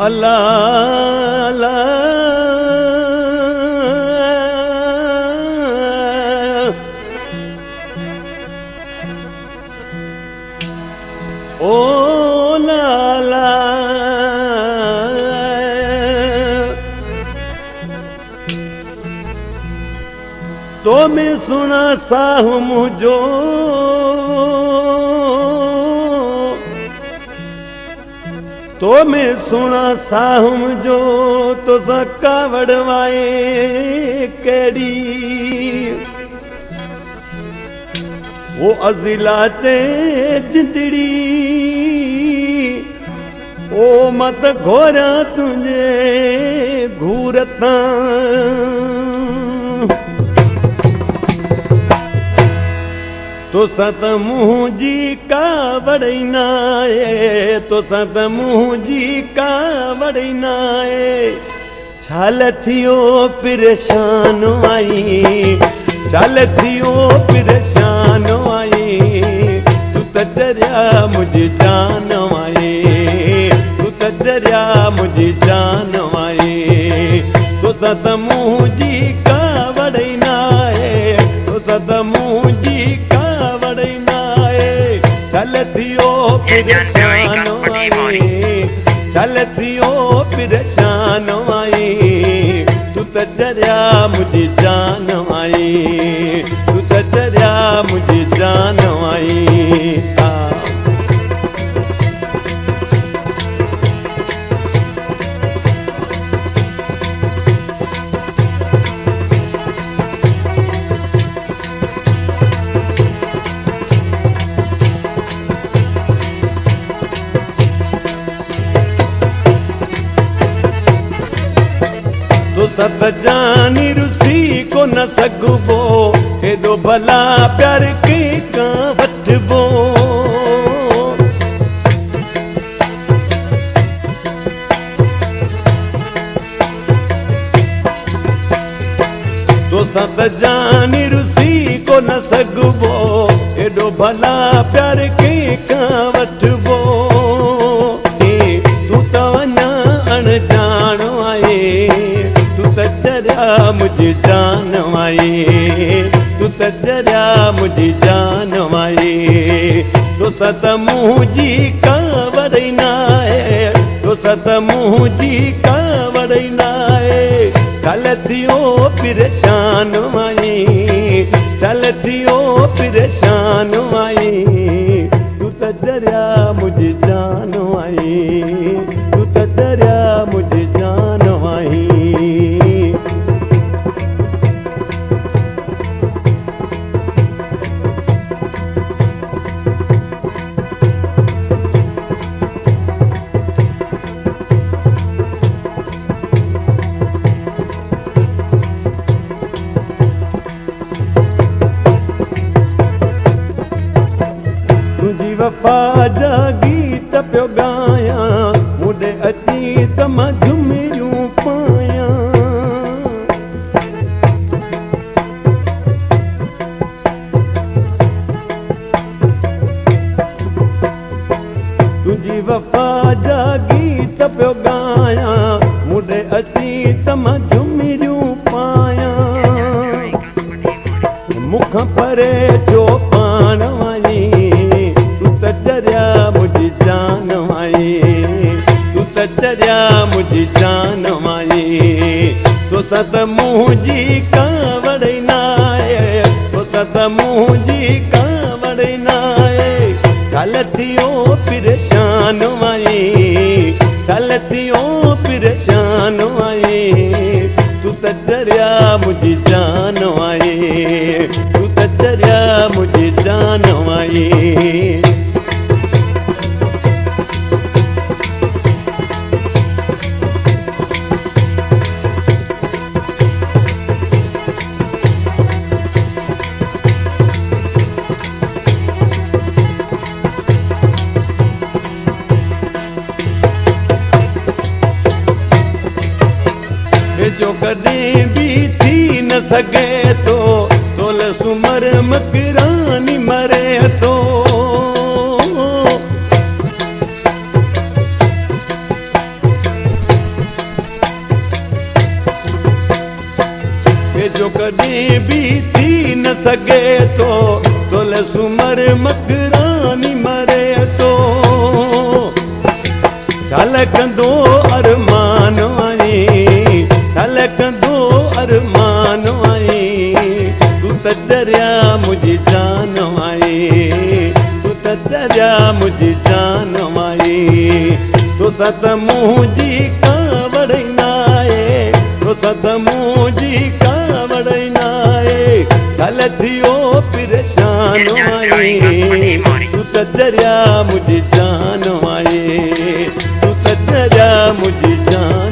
अल्लाह अल्लाह ओ लाला तो मैं सुना साहू मुझो तो मैं सुना साहू मुझो तो सका वड़वाए केड़ी वो अज़िलाते जिंदड़ी ओ मत घोरा तुझे घूरता तो सत मुझी का बड़नाए तो सत मुझी का बड़नाए छाल थियो परेशान आई छाल थियो परेशान आई तू तजरिया मुझे जान आई तू तजरिया मुझे जान आई तो सत मुझी का बड़नाए तो सत मुझी का चलतियो परेशान आई चलतियो परेशान आई तू तजरिया मुझे जान आई तू तजरिया मुझे जान आई तो सत जानी रुसी को न सगबो हेदो भला प्यार के का वठबो तो सत जानी रुसी को न सगबो हेदो भला प्यार के का वठबो तू तो वञा अणजान आए तजरिया मुझे जान आई तू तजरिया मुझे जान आई तो सत मुझी का वड़नाए तो सत मुझी का वड़नाए चलतियो परेशान आई चलतियो परेशान आई तू तजरिया मुझे जान आई तू तजरिया मुझे जान आई वफा जा गीत पियो गाया मुझे अची त मां झुमिरियूं पाया तुझी वफा जा गीत पियो गाया मुझे अची त मां झुमिरियूं पाया मुख परे जो पान वाली तजरिया मुझे जान आई तू तजरिया मुझे जान आई तो सत मुझी का वड़नाए तो सत मुझी का वड़नाए चलतियो परेशान आई चलतियो परेशान आई तू तजरिया मुझे जान आई तू तजरिया मुझे जान आई जो कदें भी थी न सके तो तोल सुमर मकरानी मरे तो नौकरानी मरे तो छलकंदो अरमान आई छलकंदो अरमान आई तू त दरिया मुझी जान आई तू त दरिया मुझी जान आई तू सत मुझी कावड़नाए तू सत मुझी कावड़नाए कल थियो परेशान आई तू त दरिया मुझी जान आई तू त दरिया मुझी जान